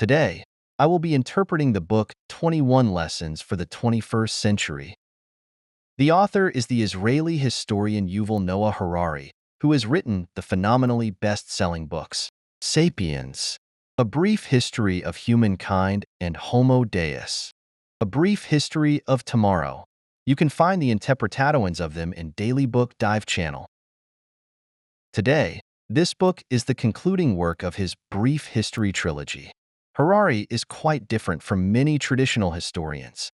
Today, I will be interpreting the book 21 Lessons for the 21st Century. The author is the Israeli historian Yuval Noah Harari, who has written the phenomenally best-selling books Sapiens, A Brief History of Humankind, and Homo Deus, A Brief History of Tomorrow. You can find the interpretations of them in Daily Book Dive channel. Today, this book is the concluding work of his Brief History trilogy. Harari is quite different from many traditional historians.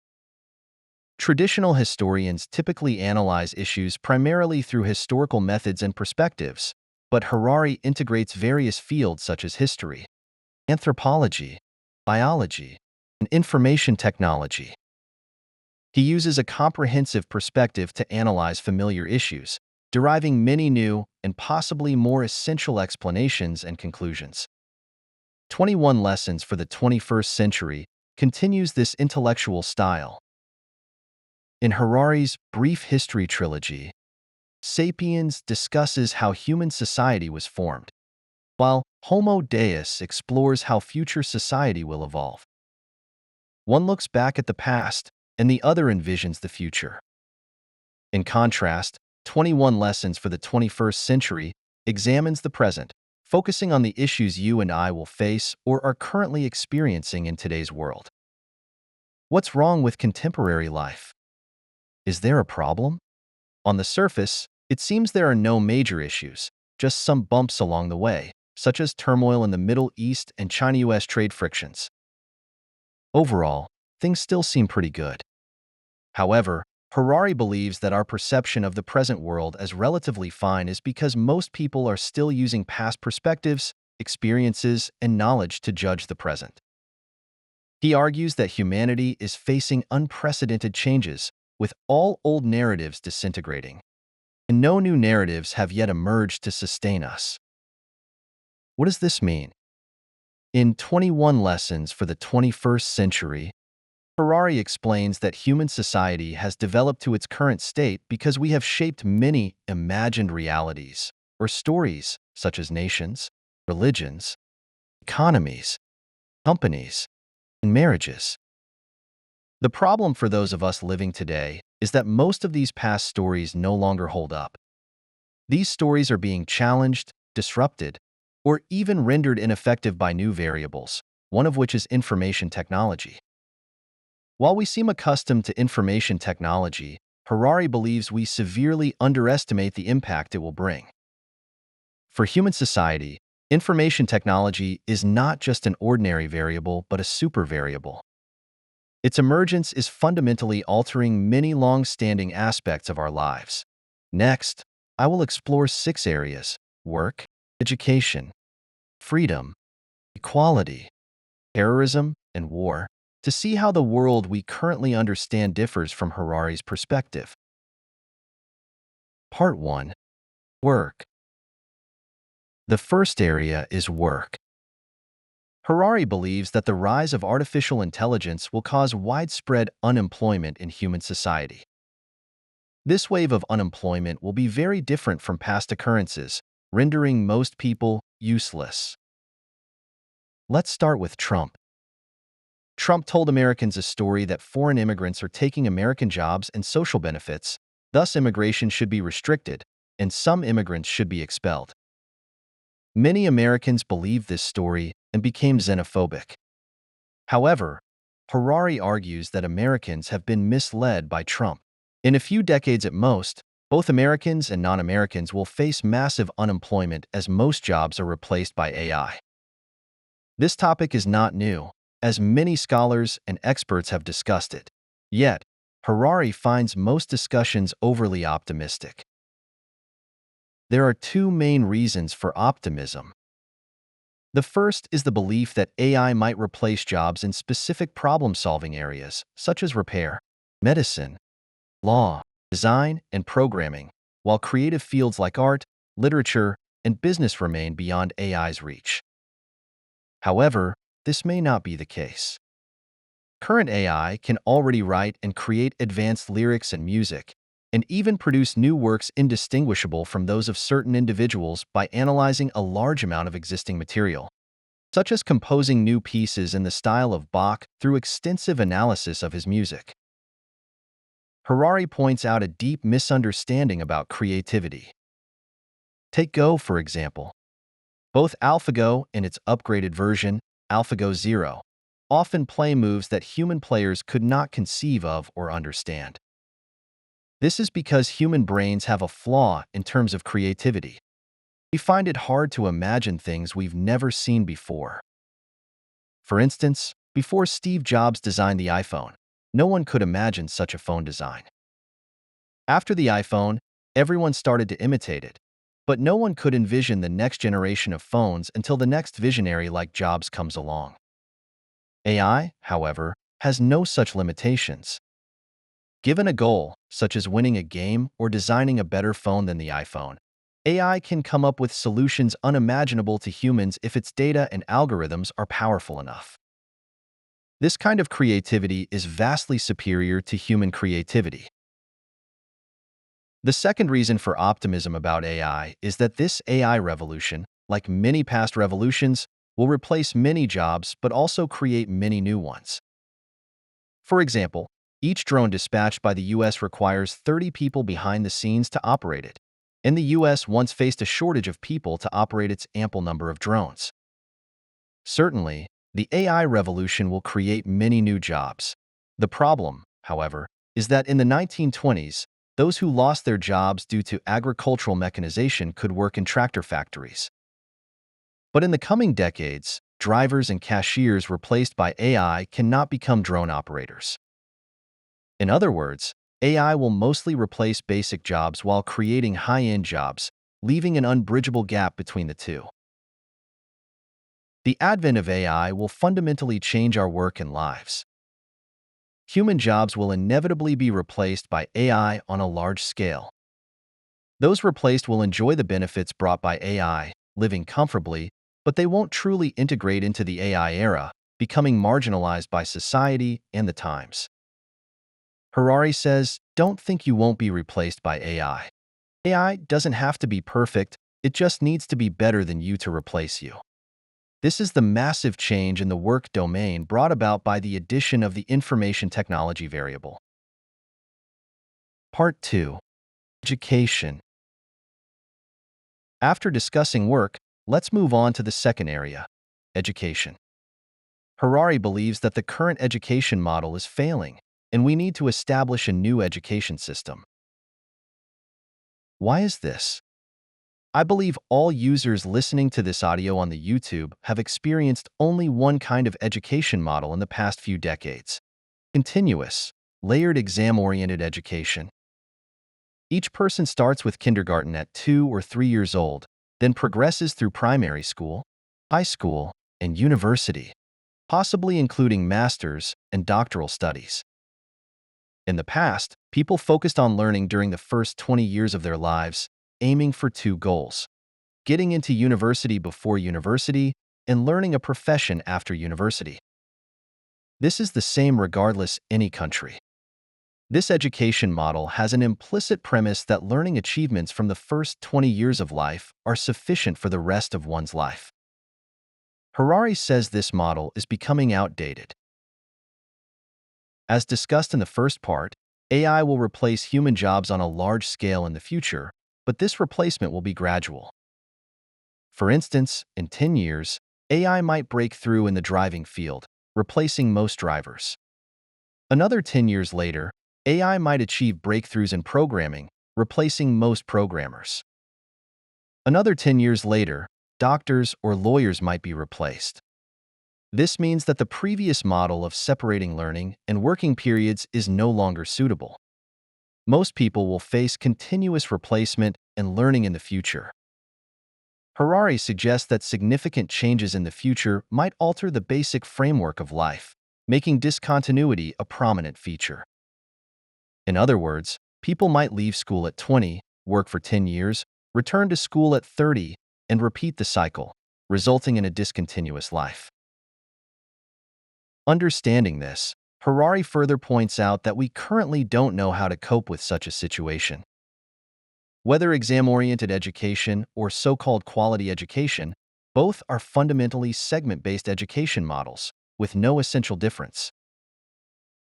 Traditional historians typically analyze issues primarily through historical methods and perspectives, but Harari integrates various fields such as history, anthropology, biology, and information technology. He uses a comprehensive perspective to analyze familiar issues, deriving many new and possibly more essential explanations and conclusions. 21 Lessons for the 21st Century continues this intellectual style. In Harari's Brief History trilogy, Sapiens discusses how human society was formed, while Homo Deus explores how future society will evolve. One looks back at the past, and the other envisions the future. In contrast, 21 Lessons for the 21st Century examines the present, focusing on the issues you and I will face or are currently experiencing in today's world. What's wrong with contemporary life? Is there a problem? On the surface, it seems there are no major issues, just some bumps along the way, such as turmoil in the Middle East and China-US trade frictions. Overall, things still seem pretty good. However, Harari believes that our perception of the present world as relatively fine is because most people are still using past perspectives, experiences, and knowledge to judge the present. He argues that humanity is facing unprecedented changes, with all old narratives disintegrating, and no new narratives have yet emerged to sustain us. What does this mean? In 21 Lessons for the 21st Century, Harari explains that human society has developed to its current state because we have shaped many imagined realities or stories such as nations, religions, economies, companies, and marriages. The problem for those of us living today is that most of these past stories no longer hold up. These stories are being challenged, disrupted, or even rendered ineffective by new variables, one of which is information technology. While we seem accustomed to information technology, Harari believes we severely underestimate the impact it will bring. For human society, information technology is not just an ordinary variable but a super variable. Its emergence is fundamentally altering many long-standing aspects of our lives. Next, I will explore 6 areas: work, education, freedom, equality, terrorism, and war, to see how the world we currently understand differs from Harari's perspective. Part 1. Work. The first area is work. Harari believes that the rise of artificial intelligence will cause widespread unemployment in human society. This wave of unemployment will be very different from past occurrences, rendering most people useless. Let's start with Trump. Trump told Americans a story that foreign immigrants are taking American jobs and social benefits, thus immigration should be restricted, and some immigrants should be expelled. Many Americans believed this story and became xenophobic. However, Harari argues that Americans have been misled by Trump. In a few decades at most, both Americans and non-Americans will face massive unemployment as most jobs are replaced by AI. This topic is not new, as many scholars and experts have discussed it. Yet, Harari finds most discussions overly optimistic. There are 2 main reasons for optimism. The first is the belief that AI might replace jobs in specific problem-solving areas, such as repair, medicine, law, design, and programming, while creative fields like art, literature, and business remain beyond AI's reach. However, this may not be the case. Current AI can already write and create advanced lyrics and music, and even produce new works indistinguishable from those of certain individuals by analyzing a large amount of existing material. such as composing new pieces in the style of Bach through extensive analysis of his music. Harari points out a deep misunderstanding about creativity. Take Go, for example. Both AlphaGo and its upgraded version, AlphaGo Zero, often play moves that human players could not conceive of or understand. This is because human brains have a flaw in terms of creativity. We find it hard to imagine things we've never seen before. For instance, before Steve Jobs designed the iPhone, no one could imagine such a phone design. After the iPhone, everyone started to imitate it, but no one could envision the next generation of phones until the next visionary like Jobs comes along. AI, however, has no such limitations. Given a goal, such as winning a game or designing a better phone than the iPhone, AI can come up with solutions unimaginable to humans if its data and algorithms are powerful enough. This kind of creativity is vastly superior to human creativity. The second reason for optimism about AI is that this AI revolution, like many past revolutions, will replace many jobs but also create many new ones. For example, each drone dispatched by the US requires 30 people behind the scenes to operate it, and the US once faced a shortage of people to operate its ample number of drones. Certainly, the AI revolution will create many new jobs. The problem, however, is that in the 1920s, those who lost their jobs due to agricultural mechanization could work in tractor factories. But in the coming decades, drivers and cashiers replaced by AI cannot become drone operators. In other words, AI will mostly replace basic jobs while creating high-end jobs, leaving an unbridgeable gap between the two. The advent of AI will fundamentally change our work and lives. Human jobs will inevitably be replaced by AI on a large scale. Those replaced will enjoy the benefits brought by AI, living comfortably, but they won't truly integrate into the AI era, becoming marginalized by society and the times. Harari says, don't think you won't be replaced by AI. AI doesn't have to be perfect, it just needs to be better than you to replace you. This is the massive change in the work domain brought about by the addition of the information technology variable. Part 2. Education. After discussing work, let's move on to the second area, education. Harari believes that the current education model is failing, and we need to establish a new education system. Why is this? I believe all users listening to this audio on the YouTube have experienced only one kind of education model in the past few decades: continuous, layered exam-oriented education. Each person starts with kindergarten at 2 or 3 years old, then progresses through primary school, high school, and university, possibly including master's and doctoral studies. In the past, people focused on learning during the first 20 years of their lives, aiming for two goals: getting into university before university and learning a profession after university. This is the same regardless any country. This education model has an implicit premise that learning achievements from the first 20 years of life are sufficient for the rest of one's life. Harari says this model is becoming outdated. As discussed in the first part, AI will replace human jobs on a large scale in the future, but this replacement will be gradual. For instance, in 10 years, AI might break through in the driving field, replacing most drivers. Another 10 years later, AI might achieve breakthroughs in programming, replacing most programmers. Another 10 years later, doctors or lawyers might be replaced. This means that the previous model of separating learning and working periods is no longer suitable. Most people will face continuous replacement and learning in the future. Harari suggests that significant changes in the future might alter the basic framework of life, making discontinuity a prominent feature. In other words, people might leave school at 20, work for 10 years, return to school at 30, and repeat the cycle, resulting in a discontinuous life. Understanding this, Harari further points out that we currently don't know how to cope with such a situation. Whether exam-oriented education or so-called quality education, Both are fundamentally segment-based education models, with no essential difference.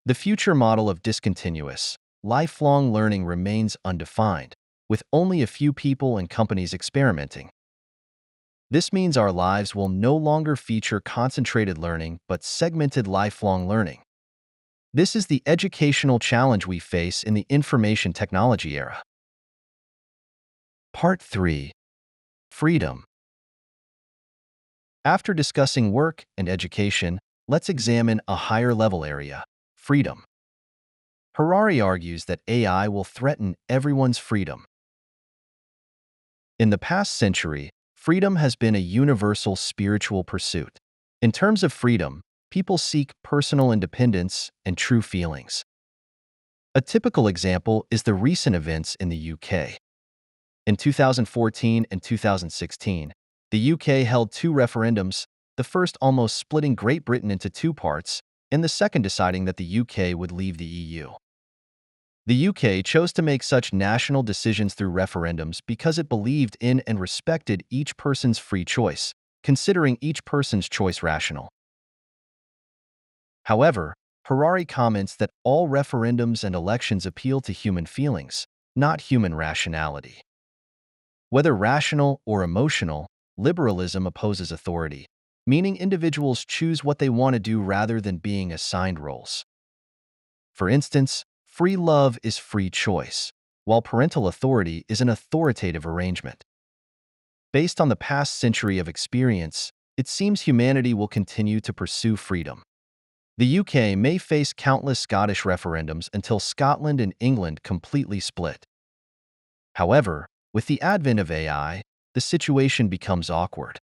The future model of discontinuous, lifelong learning remains undefined, with only a few people and companies experimenting. This means our lives will no longer feature concentrated learning but segmented lifelong learning. This is the educational challenge we face in the information technology era. Part 3. Freedom. After discussing work and education, let's examine a higher-level area, freedom. Harari argues that AI will threaten everyone's freedom. In the past century, freedom has been a universal spiritual pursuit. In terms of freedom, people seek personal independence and true feelings. A typical example is the recent events in the UK. In 2014 and 2016, the UK held two referendums, the first almost splitting Great Britain into two parts, and the second deciding that the UK would leave the EU. The UK chose to make such national decisions through referendums because it believed in and respected each person's free choice, considering each person's choice rational. However, Harari comments that all referendums and elections appeal to human feelings, not human rationality. Whether rational or emotional, liberalism opposes authority, meaning individuals choose what they want to do rather than being assigned roles. For instance, free love is free choice, while parental authority is an authoritative arrangement. Based on the past century of experience, it seems humanity will continue to pursue freedom. The UK may face countless Scottish referendums until Scotland and England completely split. However, with the advent of AI, the situation becomes awkward.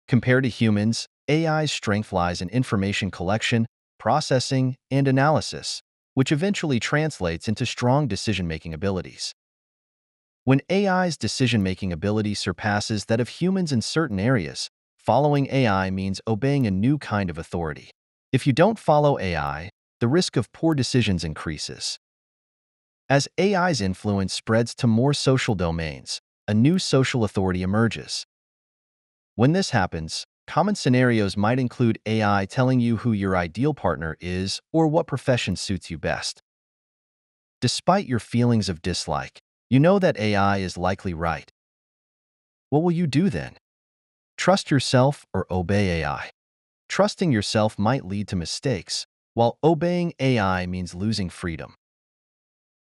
Compared to humans, AI's strength lies in information collection, processing, and analysis, which eventually translates into strong decision-making abilities. When AI's decision-making ability surpasses that of humans in certain areas, following AI means obeying a new kind of authority. If you don't follow AI, the risk of poor decisions increases. As AI's influence spreads to more social domains, a new social authority emerges. When this happens, common scenarios might include AI telling you who your ideal partner is or what profession suits you best. Despite your feelings of dislike, you know that AI is likely right. What will you do then? Trust yourself or obey AI? Trusting yourself might lead to mistakes, while obeying AI means losing freedom.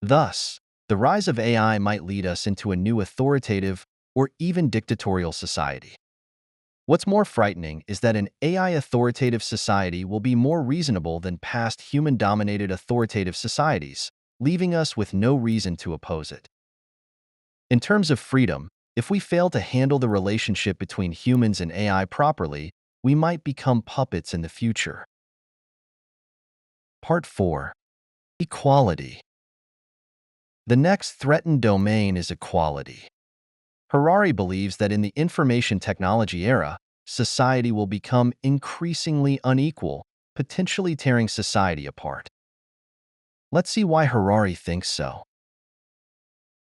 Thus, the rise of AI might lead us into a new authoritative or even dictatorial society. What's more frightening is that an AI authoritative society will be more reasonable than past human-dominated authoritative societies, leaving us with no reason to oppose it. In terms of freedom, if we fail to handle the relationship between humans and AI properly, we might become puppets in the future. Part 4. Equality. The next threatened domain is equality. Harari believes that in the information technology era, society will become increasingly unequal, potentially tearing society apart. Let's see why Harari thinks so.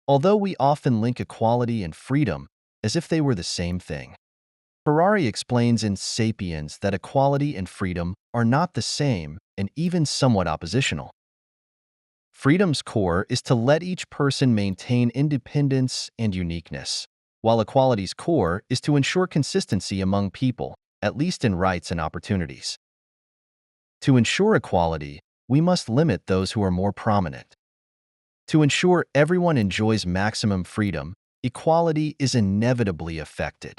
Although we often link equality and freedom as if they were the same thing, Harari explains in Sapiens that equality and freedom are not the same and even somewhat oppositional. Freedom's core is to let each person maintain independence and uniqueness, while equality's core is to ensure consistency among people, at least in rights and opportunities. To ensure equality, we must limit those who are more prominent. To ensure everyone enjoys maximum freedom, equality is inevitably affected.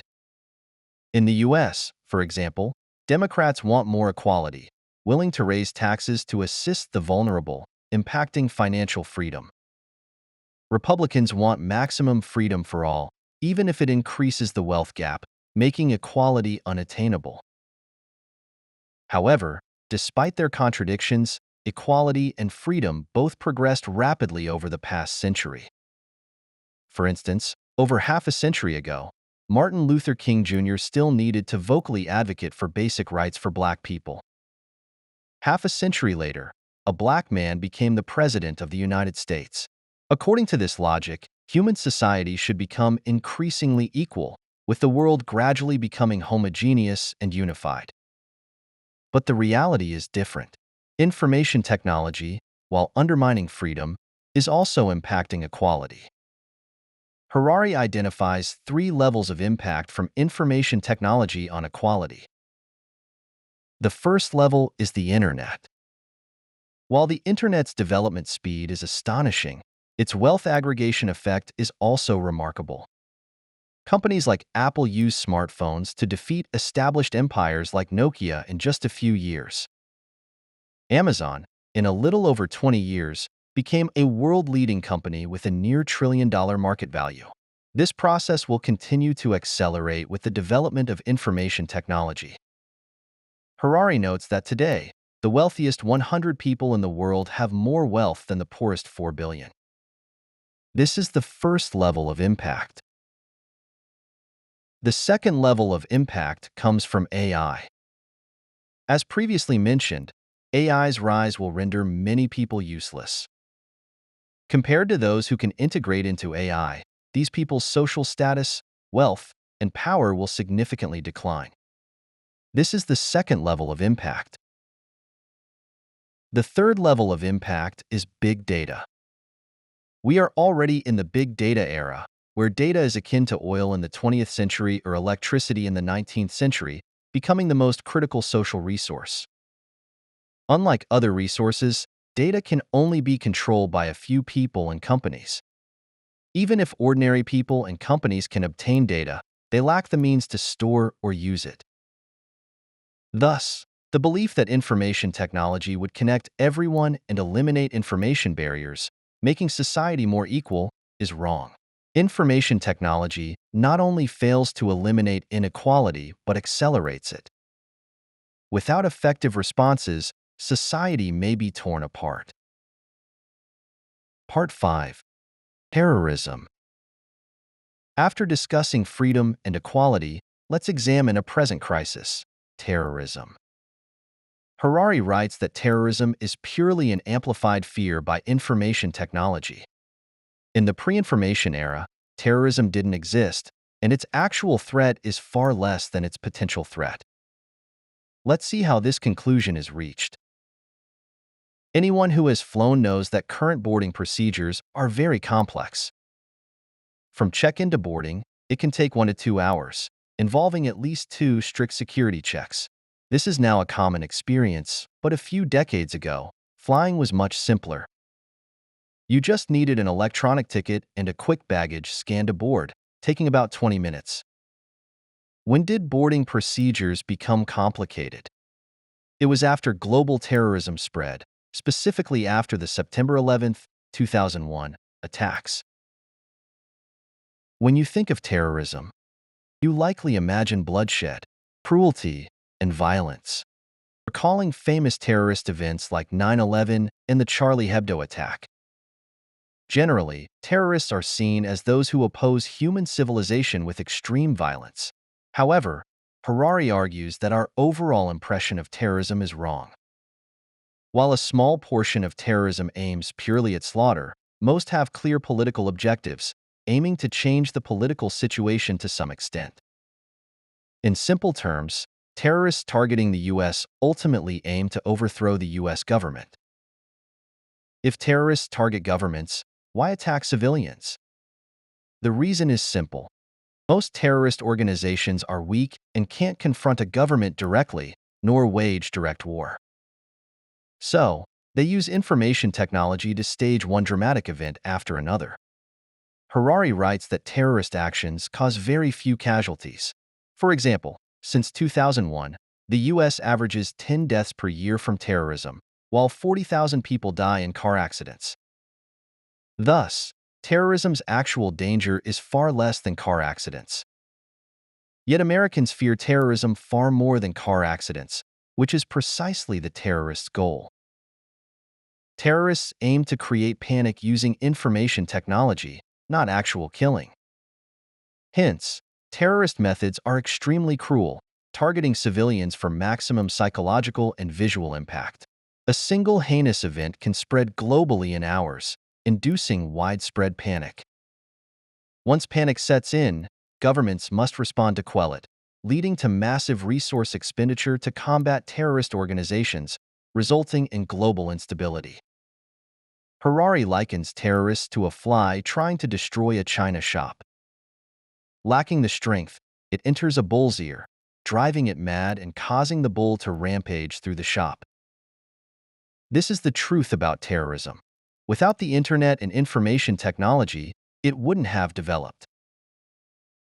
In the US, for example, Democrats want more equality, willing to raise taxes to assist the vulnerable, impacting financial freedom. Republicans want maximum freedom for all, even if it increases the wealth gap, making equality unattainable. However, despite their contradictions, equality and freedom both progressed rapidly over the past century. For instance, over half a century ago, Martin Luther King Jr. still needed to vocally advocate for basic rights for Black people. Half a century later, a Black man became the President of the United States. According to this logic, human society should become increasingly equal, with the world gradually becoming homogeneous and unified. But the reality is different. Information technology, while undermining freedom, is also impacting equality. Harari identifies 3 levels of impact from information technology on equality. The first level is the Internet. While the Internet's development speed is astonishing, its wealth aggregation effect is also remarkable. Companies like Apple use smartphones to defeat established empires like Nokia in just a few years. Amazon, in a little over 20 years, became a world-leading company with a near trillion-dollar market value. This process will continue to accelerate with the development of information technology. Harari notes that today, the wealthiest 100 people in the world have more wealth than the poorest 4 billion. This is the first level of impact. The second level of impact comes from AI. As previously mentioned, AI's rise will render many people useless. Compared to those who can integrate into AI, these people's social status, wealth, and power will significantly decline. This is the second level of impact. The third level of impact is big data. We are already in the big data era, where data is akin to oil in the 20th century or electricity in the 19th century, becoming the most critical social resource. Unlike other resources, data can only be controlled by a few people and companies. Even if ordinary people and companies can obtain data, they lack the means to store or use it. Thus, the belief that information technology would connect everyone and eliminate information barriers, making society more equal, is wrong. Information technology not only fails to eliminate inequality but accelerates it. Without effective responses, society may be torn apart. Part 5. Terrorism. After discussing freedom and equality, let's examine a present crisis: terrorism. Harari writes that terrorism is purely an amplified fear by information technology. In the pre-information era, terrorism didn't exist, and its actual threat is far less than its potential threat. Let's see how this conclusion is reached. Anyone who has flown knows that current boarding procedures are very complex. From check-in to boarding, it can take 1 to 2 hours, involving at least 2 strict security checks. This is now a common experience, but a few decades ago, flying was much simpler. You just needed an electronic ticket and a quick baggage scan to board, taking about 20 minutes. When did boarding procedures become complicated? It was after global terrorism spread, specifically after the September 11, 2001, attacks. When you think of terrorism, you likely imagine bloodshed, cruelty, and violence, recalling famous terrorist events like 9/11 and the Charlie Hebdo attack. Generally, terrorists are seen as those who oppose human civilization with extreme violence. However, Harari argues that our overall impression of terrorism is wrong. While a small portion of terrorism aims purely at slaughter, most have clear political objectives, aiming to change the political situation to some extent. In simple terms, terrorists targeting the U.S. ultimately aim to overthrow the U.S. government. If terrorists target governments, why attack civilians? The reason is simple. Most terrorist organizations are weak and can't confront a government directly, nor wage direct war. So, they use information technology to stage one dramatic event after another. Harari writes that terrorist actions cause very few casualties. For example, since 2001, the U.S. averages 10 deaths per year from terrorism, while 40,000 people die in car accidents. Thus, terrorism's actual danger is far less than car accidents. Yet Americans fear terrorism far more than car accidents, which is precisely the terrorists' goal. Terrorists aim to create panic using information technology, not actual killing. Hence, terrorist methods are extremely cruel, targeting civilians for maximum psychological and visual impact. A single heinous event can spread globally in hours, inducing widespread panic. Once panic sets in, governments must respond to quell it, leading to massive resource expenditure to combat terrorist organizations, resulting in global instability. Harari likens terrorists to a fly trying to destroy a china shop. Lacking the strength, it enters a bull's ear, driving it mad and causing the bull to rampage through the shop. This is the truth about terrorism. Without the internet and information technology, it wouldn't have developed.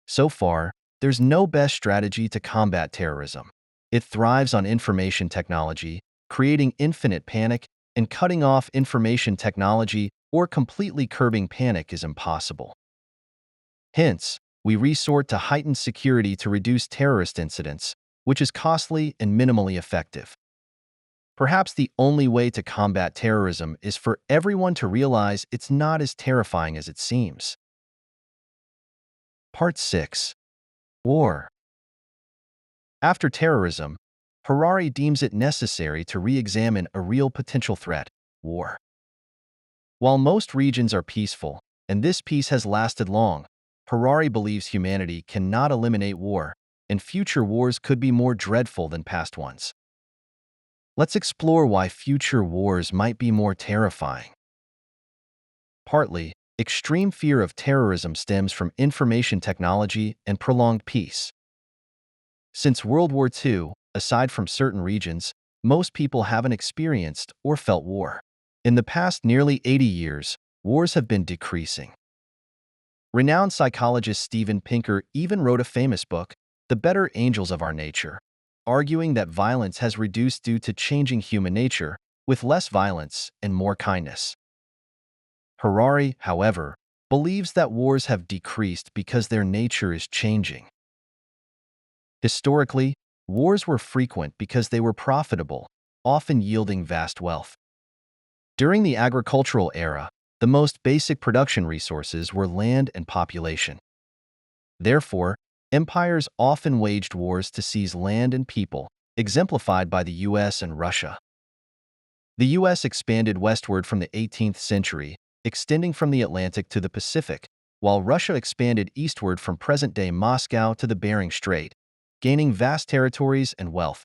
So far, there's no best strategy to combat terrorism. It thrives on information technology, creating infinite panic, and cutting off information technology or completely curbing panic is impossible. Hence, we resort to heightened security to reduce terrorist incidents, which is costly and minimally effective. Perhaps the only way to combat terrorism is for everyone to realize it's not as terrifying as it seems. Part 6. War. After terrorism, Harari deems it necessary to re-examine a real potential threat: war. While most regions are peaceful, and this peace has lasted long, Harari believes humanity cannot eliminate war, and future wars could be more dreadful than past ones. Let's explore why future wars might be more terrifying. Partly, extreme fear of terrorism stems from information technology and prolonged peace. Since World War II, aside from certain regions, most people haven't experienced or felt war. In the past nearly 80 years, wars have been decreasing. Renowned psychologist Steven Pinker even wrote a famous book, The Better Angels of Our Nature, arguing that violence has reduced due to changing human nature, with less violence and more kindness. Harari, however, believes that wars have decreased because their nature is changing. Historically, wars were frequent because they were profitable, often yielding vast wealth. During the agricultural era, the most basic production resources were land and population. Therefore, empires often waged wars to seize land and people, exemplified by the US and Russia. The US expanded westward from the 18th century, extending from the Atlantic to the Pacific, while Russia expanded eastward from present-day Moscow to the Bering Strait, gaining vast territories and wealth.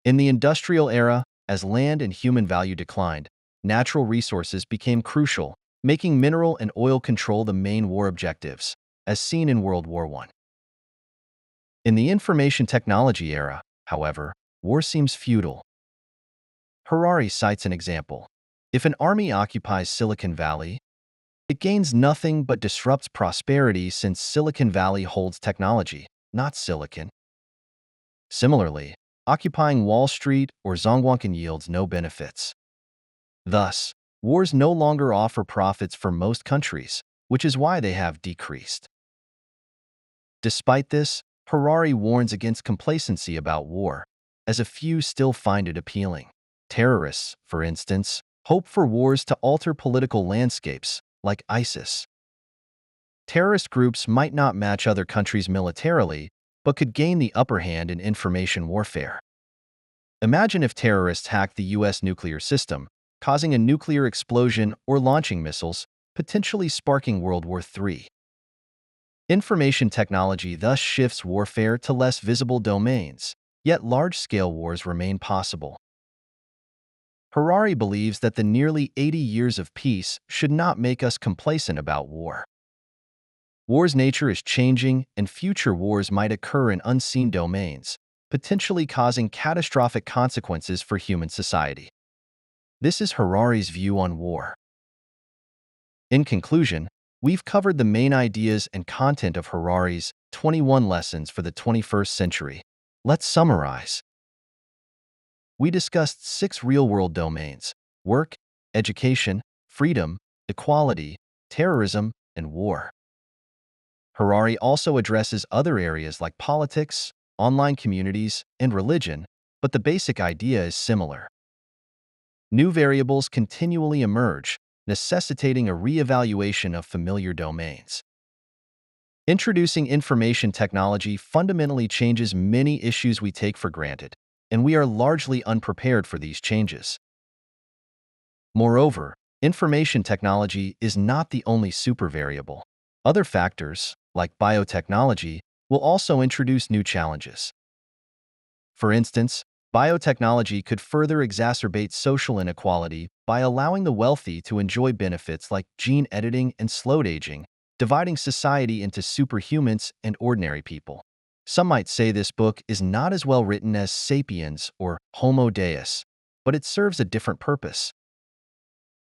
In the industrial era, as land and human value declined, natural resources became crucial, making mineral and oil control the main war objectives, as seen in World War I. In the information technology era, however, war seems futile. Harari cites an example. If an army occupies Silicon Valley, it gains nothing but disrupts prosperity since Silicon Valley holds technology, not silicon. Similarly, occupying Wall Street or Zhongguancun yields no benefits. Thus, wars no longer offer profits for most countries, which is why they have decreased. Despite this, Harari warns against complacency about war, as a few still find it appealing. Terrorists, for instance, hope for wars to alter political landscapes, like ISIS. Terrorist groups might not match other countries militarily, but could gain the upper hand in information warfare. Imagine if terrorists hacked the US nuclear system, causing a nuclear explosion or launching missiles, potentially sparking World War III. Information technology thus shifts warfare to less visible domains, yet large-scale wars remain possible. Harari believes that the nearly 80 years of peace should not make us complacent about war. War's nature is changing, and future wars might occur in unseen domains, potentially causing catastrophic consequences for human society. This is Harari's view on war. In conclusion, we've covered the main ideas and content of Harari's 21 Lessons for the 21st Century. Let's summarize. We discussed 6 real-world domains: work, education, freedom, equality, terrorism, and war. Harari also addresses other areas like politics, online communities, and religion, but the basic idea is similar. New variables continually emerge, necessitating a re-evaluation of familiar domains. Introducing information technology fundamentally changes many issues we take for granted, and we are largely unprepared for these changes. Moreover, information technology is not the only supervariable. Other factors, like biotechnology, will also introduce new challenges. For instance, biotechnology could further exacerbate social inequality by allowing the wealthy to enjoy benefits like gene editing and slowed aging, dividing society into superhumans and ordinary people. Some might say this book is not as well written as Sapiens or Homo Deus, but it serves a different purpose.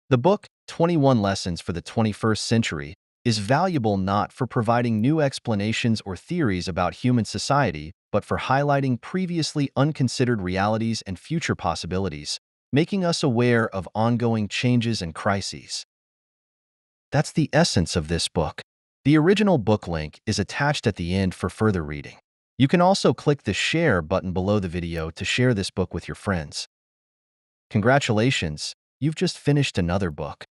The book, 21 Lessons for the 21st Century, is valuable not for providing new explanations or theories about human society, but for highlighting previously unconsidered realities and future possibilities, making us aware of ongoing changes and crises. That's the essence of this book. The original book link is attached at the end for further reading. You can also click the share button below the video to share this book with your friends. Congratulations, you've just finished another book.